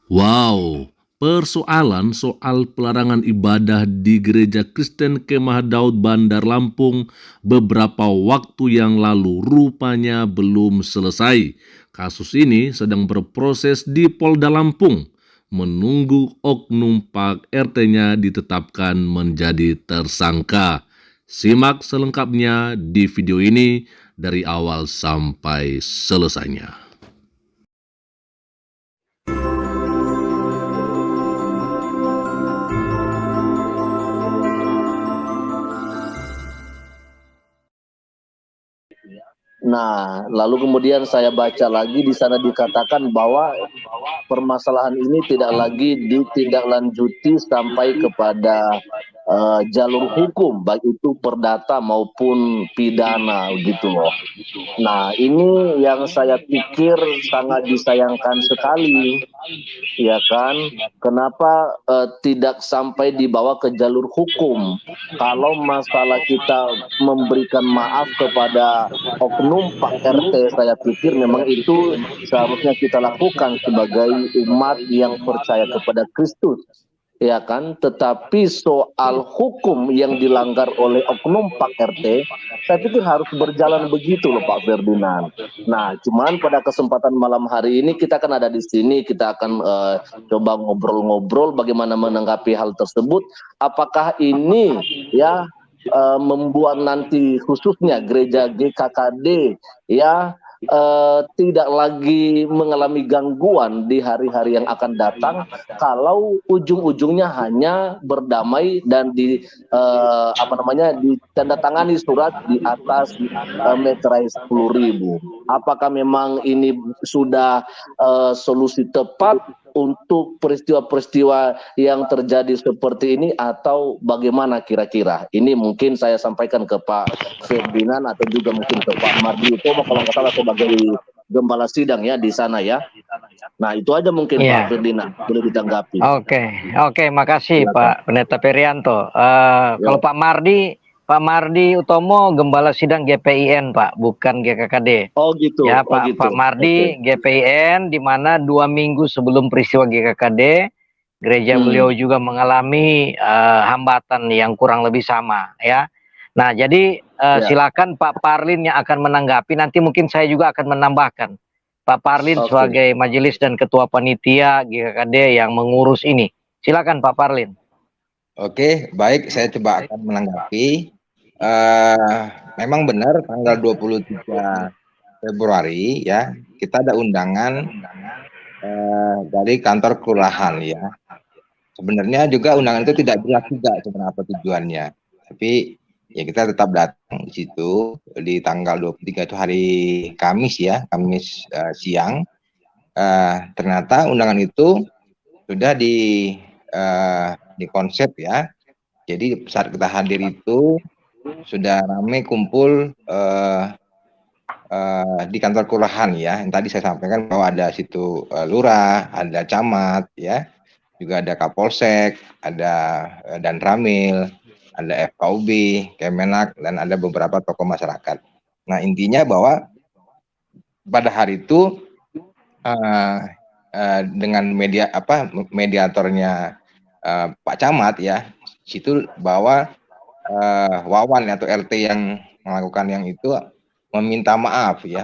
Wow, persoalan soal pelarangan ibadah di Gereja Kristen Kemah Daud Bandar Lampung beberapa waktu yang lalu rupanya belum selesai. Kasus ini sedang berproses di Polda Lampung, menunggu oknum Pak RT-nya ditetapkan menjadi tersangka. Simak selengkapnya di video ini dari awal sampai selesainya. Nah, lalu kemudian saya baca lagi di sana dikatakan bahwa permasalahan ini tidak lagi ditindaklanjuti sampai kepada jalur hukum, baik itu perdata maupun pidana gitu loh. Nah, ini yang saya pikir sangat disayangkan sekali, ya kan? Kenapa tidak sampai dibawa ke jalur hukum? Kalau masalah kita memberikan maaf kepada oknum Pak RT, saya pikir memang itu seharusnya kita lakukan sebagai umat yang percaya kepada Kristus, ya kan? Tetapi soal hukum yang dilanggar oleh oknum Pak RT, saya pikir harus berjalan begitu loh Pak Ferdinand. Nah, cuman pada kesempatan malam hari ini kita kan ada di sini, kita akan coba ngobrol-ngobrol bagaimana menanggapi hal tersebut. Apakah ini ya membuat nanti khususnya gereja GKKD ya tidak lagi mengalami gangguan di hari-hari yang akan datang kalau ujung-ujungnya hanya berdamai dan ditandatangani surat di atas meterai 10.000. Apakah memang ini sudah solusi tepat untuk peristiwa-peristiwa yang terjadi seperti ini atau bagaimana kira-kira? Ini mungkin saya sampaikan ke Pak Ferdinand atau juga mungkin ke Pak Mardi Utomo kalau nggak salah sebagai gembala sidang ya di sana ya. Nah itu aja mungkin Iya. Pak Ferdinand, boleh ditanggapi. Oke, makasih Silakan. Pak Pendeta Perianto. Ya. Kalau Pak Mardi Utomo Gembala Sidang GPIN Pak, bukan GKKD. Oh gitu. Ya Oh gitu. Pak Mardi GPIN, di mana 2 minggu sebelum peristiwa GKKD, gereja beliau juga mengalami hambatan yang kurang lebih sama ya. Nah jadi silakan Pak Parlin yang akan menanggapi, nanti mungkin saya juga akan menambahkan. Pak Parlin sebagai majelis dan ketua panitia GKKD yang mengurus ini. Silakan Pak Parlin. Oke, baik, saya coba akan menanggapi. Memang benar tanggal 23 Februari ya, kita ada undangan dari kantor kelurahan ya. Sebenarnya juga undangan itu tidak jelas juga sebenarnya apa tujuannya. Tapi ya kita tetap datang di situ di tanggal 23 itu hari Kamis ya, Kamis siang. Ternyata undangan itu sudah di konsep ya. Jadi saat kita hadir itu sudah ramai kumpul di kantor kelurahan ya. Yang tadi saya sampaikan bahwa ada situ lurah, ada camat ya, juga ada Kapolsek, ada dan Ramil, ada FKUB, Kemenak, dan ada beberapa tokoh masyarakat. Nah intinya bahwa pada hari itu dengan mediatornya Pak Camat ya, situ bahwa Wawan atau RT yang melakukan yang itu meminta maaf ya,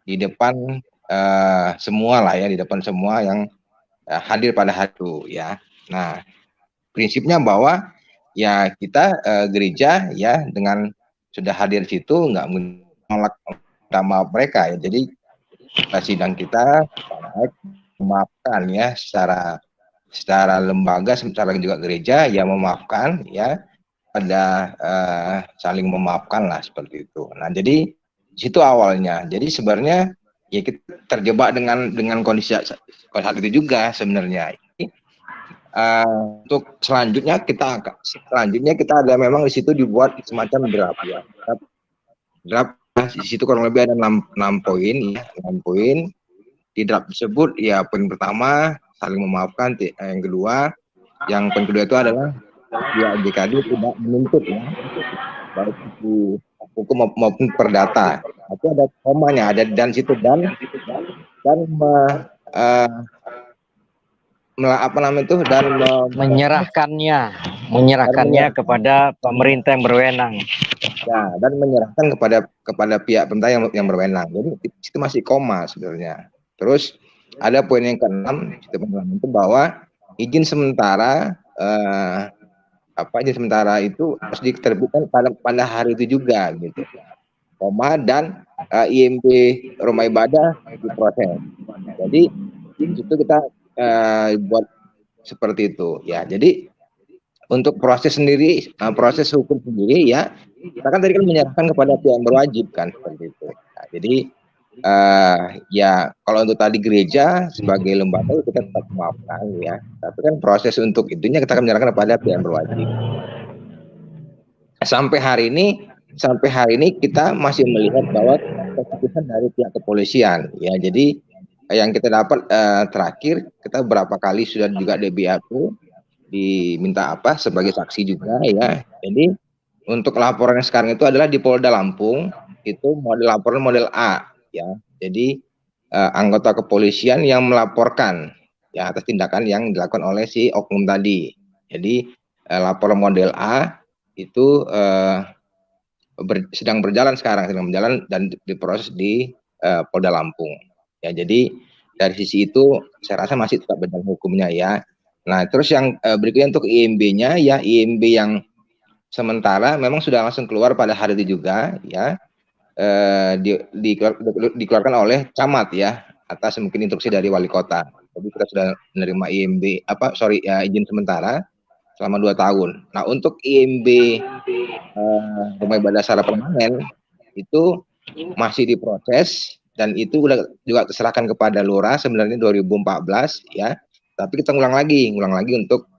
di depan semua lah ya, di depan semua yang hadir pada hari itu ya. Nah prinsipnya bahwa ya kita gereja ya dengan sudah hadir di situ nggak menolak maaf mereka ya. Jadi sidang kita memaafkan ya secara lembaga, secara juga gereja ya memaafkan ya, ada saling memaafkan lah seperti itu. Nah jadi situ awalnya. Jadi sebenarnya ya kita terjebak dengan kondisi saat itu juga sebenarnya. Untuk selanjutnya kita ada memang di situ dibuat semacam draft ya. Draft di situ kurang lebih ada 6 poin ya, 6 poin. Di draft tersebut ya poin pertama saling memaafkan, yang kedua, yang poin kedua itu adalah ya GKD tidak menuntut ya baik itu hukum maupun perdata. Tapi ada komanya, ada dan situ dan eh, apa namanya itu dan menyerahkannya kepada pemerintah yang berwenang. ya, dan menyerahkan kepada pihak pemerintah yang berwenang. Jadi itu masih koma sebenarnya. Terus ada poin yang keenam itu bahwa izin sementara izin sementara itu harus diterbitkan pada hari itu juga gitu. Koma dan IMB rumah ibadah diproses. Jadi itu kita buat seperti itu ya. Jadi untuk proses sendiri, proses hukum sendiri ya, kita kan tadi kan menyerahkan kepada pihak yang berwajib kan seperti itu. Nah, jadi ya kalau untuk tadi gereja sebagai lembaga kita tetap memaafkan ya, tapi kan proses untuk itunya kita akan menyerahkan kepada pihak yang berwajib. Sampai hari ini kita masih melihat bahwa keputusan dari pihak kepolisian ya. Jadi yang kita dapat terakhir kita berapa kali sudah juga DBAP diminta sebagai saksi juga ya. Jadi untuk laporan sekarang itu adalah di Polda Lampung, itu laporan model A ya. Jadi anggota kepolisian yang melaporkan ya atas tindakan yang dilakukan oleh si oknum tadi. Jadi laporan model A itu sedang berjalan dan diproses di Polda Lampung. Ya, jadi dari sisi itu saya rasa masih tetap berjalan hukumnya ya. Nah, terus yang berikutnya untuk IMB-nya ya, IMB yang sementara memang sudah langsung keluar pada hari itu juga ya, dikeluarkan oleh camat ya, atas mungkin instruksi dari wali kota. Jadi kita sudah menerima IMB izin sementara selama 2 tahun. Nah, untuk IMB rumah ibadah secara permanen itu masih diproses dan itu udah juga terserahkan kepada Lurah sebenarnya 2014 ya. Tapi kita ngulang lagi untuk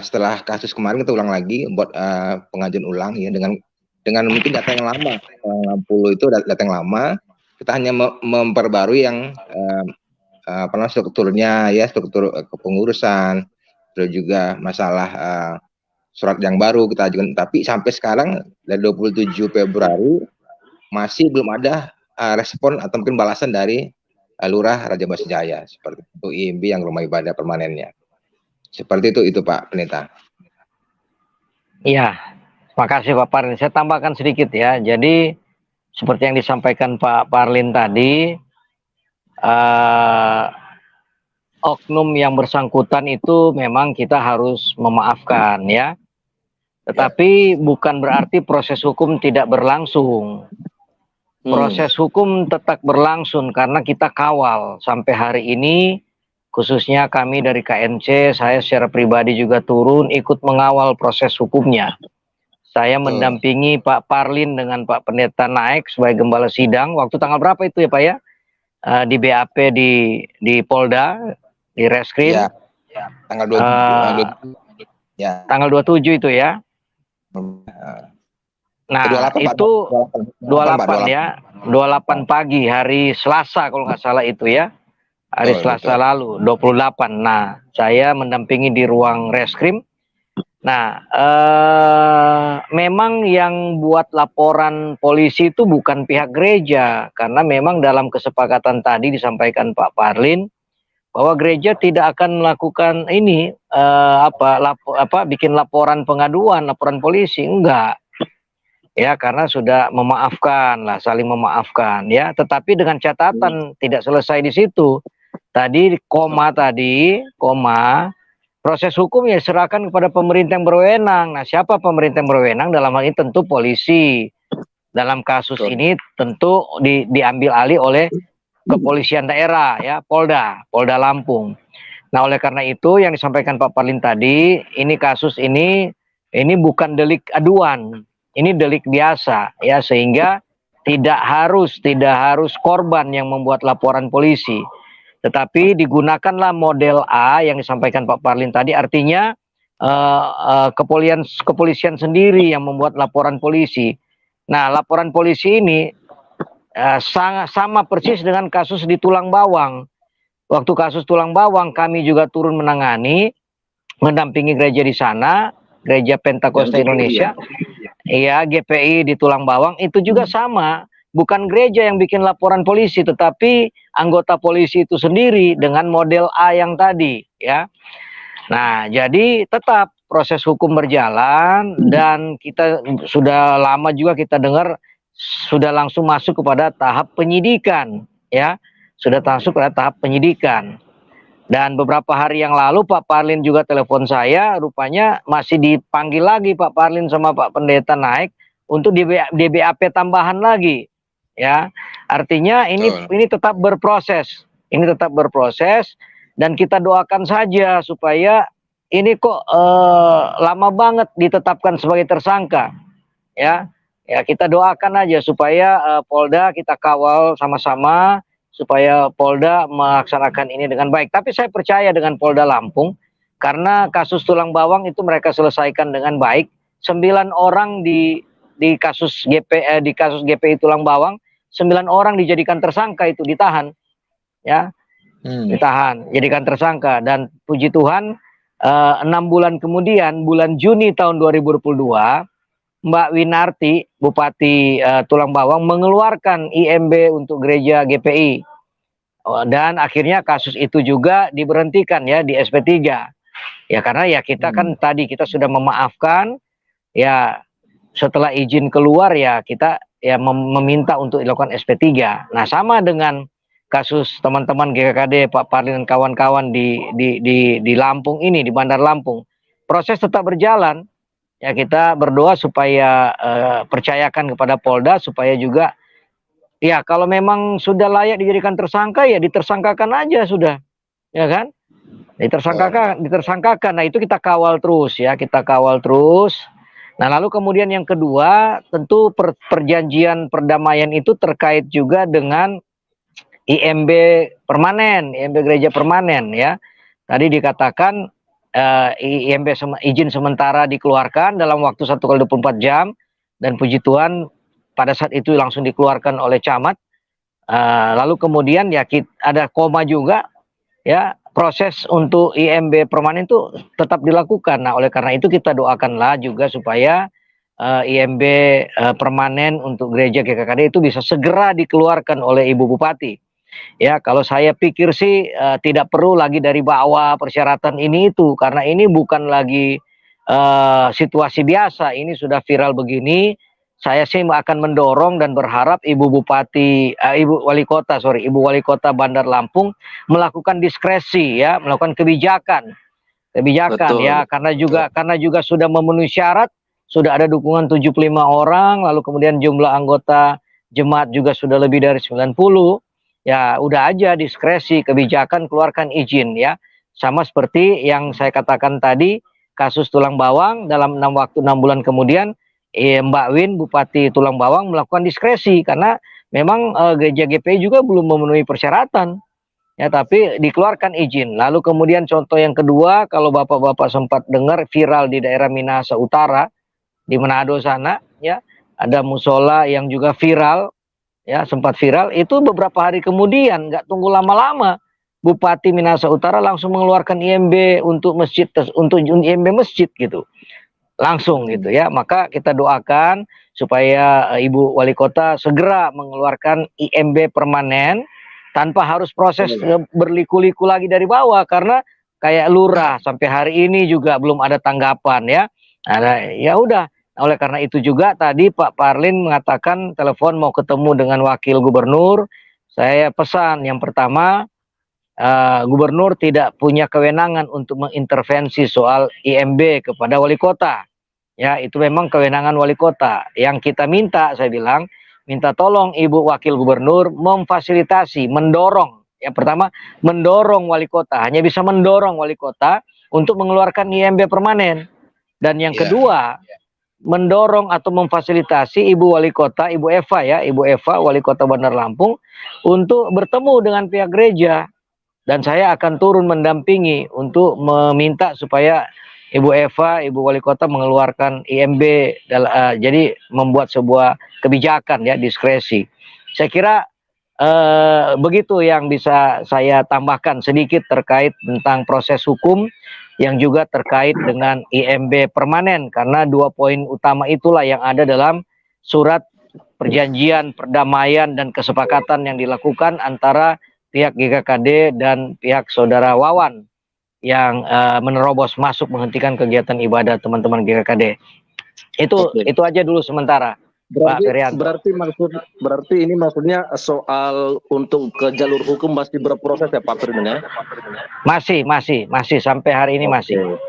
setelah kasus kemarin kita ulang lagi buat pengajuan ulang ya dengan mungkin data yang lama, 60 itu data yang lama. Kita hanya memperbarui yang strukturnya ya, struktur kepengurusan, terus juga masalah surat yang baru kita ajukan. Tapi sampai sekarang dari 27 Februari masih belum ada respon atau mungkin balasan dari Lurah Raja Basa Jaya seperti itu IMB yang rumah ibadah permanennya. Seperti itu Pak Pendeta. Iya, makasih Pak Parlin. Saya tambahkan sedikit ya. Jadi seperti yang disampaikan Pak Parlin tadi, oknum yang bersangkutan itu memang kita harus memaafkan ya. Tetapi bukan berarti proses hukum tidak berlangsung. Proses hukum tetap berlangsung karena kita kawal sampai hari ini, khususnya kami dari KMC, saya secara pribadi juga turun ikut mengawal proses hukumnya. Saya mendampingi Pak Parlin dengan Pak Pendeta Naik sebagai gembala sidang. Waktu tanggal berapa itu ya Pak ya? Di BAP di Polda, di Reskrim. Ya, tanggal 27. Ya. Tanggal 27 itu ya. Nah, 28, itu 28 ya, 28 28. pagi hari Selasa kalau nggak salah itu ya. Hari Selasa lalu, 28. Nah, saya mendampingi di ruang reskrim. Nah, memang yang buat laporan polisi itu bukan pihak gereja, karena memang dalam kesepakatan tadi disampaikan Pak Parlin bahwa gereja tidak akan melakukan ini bikin laporan pengaduan, laporan polisi, enggak. Ya, karena sudah memaafkan lah, saling memaafkan ya. Tetapi dengan catatan tidak selesai di situ. Tadi proses hukum ya serahkan kepada pemerintah yang berwenang. Nah, siapa pemerintah yang berwenang? Dalam hal ini tentu polisi. Dalam kasus ini tentu diambil alih oleh kepolisian daerah ya, Polda Lampung. Nah, oleh karena itu yang disampaikan Pak Parlin tadi, ini kasus ini bukan delik aduan. Ini delik biasa ya, sehingga tidak harus korban yang membuat laporan polisi. Tetapi digunakanlah model A yang disampaikan Pak Parlin tadi, artinya kepolisian sendiri yang membuat laporan polisi. Nah, laporan polisi ini sama persis dengan kasus di Tulang Bawang. Waktu kasus Tulang Bawang kami juga turun menangani, mendampingi gereja di sana, Gereja Pentakosta Indonesia. Iya, GPI di Tulang Bawang itu juga sama. bukan gereja yang bikin laporan polisi, tetapi anggota polisi itu sendiri dengan model A yang tadi, ya. Nah, jadi tetap proses hukum berjalan dan kita sudah lama juga kita dengar sudah langsung masuk kepada tahap penyidikan, ya. Sudah masuk pada tahap penyidikan. Dan beberapa hari yang lalu Pak Parlin juga telepon saya, rupanya masih dipanggil lagi Pak Parlin sama Pak Pendeta naik untuk DBAP tambahan lagi, ya. Artinya ini tetap berproses. Ini tetap berproses dan kita doakan saja supaya ini kok lama banget ditetapkan sebagai tersangka, ya. Ya, kita doakan aja supaya Polda kita kawal sama-sama supaya Polda melaksanakan ini dengan baik. Tapi saya percaya dengan Polda Lampung karena kasus tulang bawang itu mereka selesaikan dengan baik. 9 orang di kasus GPI tulang bawang, 9 orang dijadikan tersangka, itu ditahan, ya. Ditahan, jadikan tersangka, dan puji Tuhan 6 bulan kemudian, bulan Juni tahun 2022, Mbak Winarti, Bupati Tulang Bawang, mengeluarkan IMB untuk gereja GPI. Dan akhirnya kasus itu juga diberhentikan, ya, di SP3. Ya, karena ya kita kan tadi kita sudah memaafkan, ya, setelah izin keluar ya kita ya meminta untuk dilakukan SP3. Nah, sama dengan kasus teman-teman GKKD Pak Parlin dan kawan-kawan di Lampung ini, di Bandar Lampung. Proses tetap berjalan. Ya, kita berdoa supaya percayakan kepada Polda supaya juga ya kalau memang sudah layak dijadikan tersangka ya ditersangkakan aja sudah, ya kan? Ditersangkakan. Nah, itu kita kawal terus, ya, kita kawal terus. Nah, lalu kemudian yang kedua, tentu perjanjian perdamaian itu terkait juga dengan IMB permanen, IMB gereja permanen, ya. Tadi dikatakan IMB izin sementara dikeluarkan dalam waktu 1x24 jam, dan puji Tuhan pada saat itu langsung dikeluarkan oleh camat. Lalu kemudian ya ada koma juga, ya, proses untuk IMB permanen itu tetap dilakukan. Nah, oleh karena itu kita doakanlah juga supaya IMB permanen untuk gereja GKKD itu bisa segera dikeluarkan oleh Ibu Bupati. Ya, kalau saya pikir sih tidak perlu lagi dari bawah persyaratan ini itu, karena ini bukan lagi situasi biasa, ini sudah viral begini. Saya sih akan mendorong dan berharap Ibu Wali Kota Bandar Lampung melakukan diskresi, ya, melakukan kebijakan, Betul. ya, karena juga sudah memenuhi syarat, sudah ada dukungan 75 orang, lalu kemudian jumlah anggota jemaat juga sudah lebih dari 90. Ya, udah aja diskresi, kebijakan, keluarkan izin, ya. Sama seperti yang saya katakan tadi, kasus tulang bawang dalam 6 bulan kemudian Mbak Win, Bupati Tulang Bawang, melakukan diskresi karena memang gereja GPI juga belum memenuhi persyaratan, ya, tapi dikeluarkan izin. Lalu kemudian contoh yang kedua, kalau bapak-bapak sempat dengar viral di daerah Minahasa Utara, di Manado sana, ya, ada musola yang juga viral, ya, sempat viral. Itu beberapa hari kemudian, nggak tunggu lama-lama, Bupati Minahasa Utara langsung mengeluarkan IMB untuk masjid, untuk IMB masjid gitu, langsung gitu, ya. Maka kita doakan supaya Ibu Wali Kota segera mengeluarkan IMB permanen tanpa harus proses berliku-liku lagi dari bawah, karena kayak lurah sampai hari ini juga belum ada tanggapan, ya. Nah, ya udah. Oleh karena itu juga tadi Pak Parlin mengatakan telepon mau ketemu dengan wakil gubernur. Saya pesan yang pertama, gubernur tidak punya kewenangan untuk mengintervensi soal IMB kepada wali kota. Ya, itu memang kewenangan wali kota. Yang kita minta, saya bilang, minta tolong Ibu Wakil Gubernur memfasilitasi, mendorong. Yang pertama, mendorong wali kota. Hanya bisa mendorong wali kota untuk mengeluarkan IMB permanen. Dan yang kedua, mendorong atau memfasilitasi Ibu Wali Kota, Ibu Eva, ya, Ibu Eva, Wali Kota Bandar Lampung, untuk bertemu dengan pihak gereja. Dan saya akan turun mendampingi untuk meminta supaya Ibu Eva, Ibu Wali Kota mengeluarkan IMB, jadi membuat sebuah kebijakan, ya, diskresi. Saya kira begitu yang bisa saya tambahkan sedikit terkait tentang proses hukum yang juga terkait dengan IMB permanen, karena 2 poin utama itulah yang ada dalam surat perjanjian perdamaian dan kesepakatan yang dilakukan antara pihak GKKD dan pihak saudara Wawan yang menerobos masuk menghentikan kegiatan ibadah teman-teman GKKD. Itu aja dulu sementara, Pak Ferianto. Berarti ini maksudnya soal untuk ke jalur hukum masih berproses ya Pak Ferdinand? Masih sampai hari ini masih.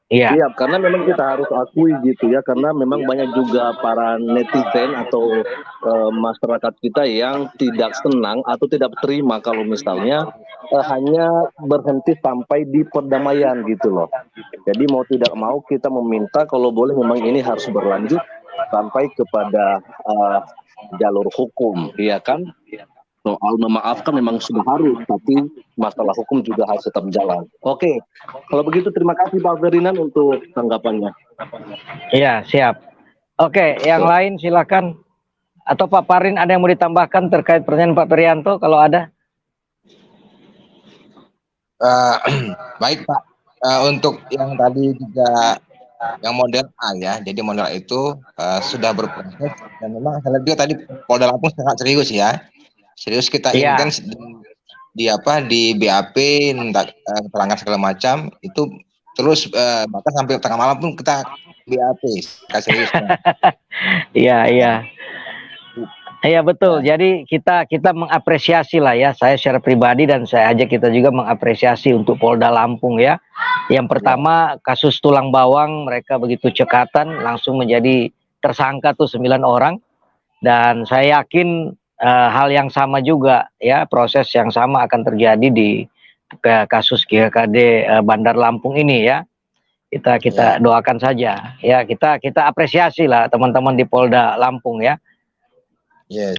Iya. Iya, karena memang kita harus akui gitu ya, karena memang banyak juga para netizen atau masyarakat kita yang tidak senang atau tidak terima kalau misalnya hanya berhenti sampai di perdamaian gitu loh. Jadi mau tidak mau kita meminta kalau boleh memang ini harus berlanjut sampai kepada jalur hukum, ya kan? Soal memaafkan memang sudah harus, tapi masalah hukum juga harus tetap jalan. Oke, kalau begitu terima kasih Pak Ferdinand untuk tanggapannya. Iya, siap. Oke, yang lain silakan. Atau Pak Parin ada yang mau ditambahkan terkait pertanyaan Pak Ferianto kalau ada? Baik Pak, untuk yang tadi juga yang model A ya, jadi model A itu sudah berproses dan memang saya lihat juga tadi Polda Lampung sangat serius ya. Serius kita intens di BAP, pelanggan segala macam itu terus bahkan sampai tengah malam pun kita BAP, kita serius. Iya betul. Jadi kita mengapresiasi lah ya. Saya secara pribadi dan saya ajak kita juga mengapresiasi untuk Polda Lampung ya. Yang pertama kasus tulang bawang mereka begitu cekatan langsung menjadi tersangka tuh 9 orang dan saya yakin hal yang sama juga ya, proses yang sama akan terjadi di kasus GKKD Bandar Lampung ini ya. Kita doakan saja ya, kita apresiasi lah teman-teman di Polda Lampung ya.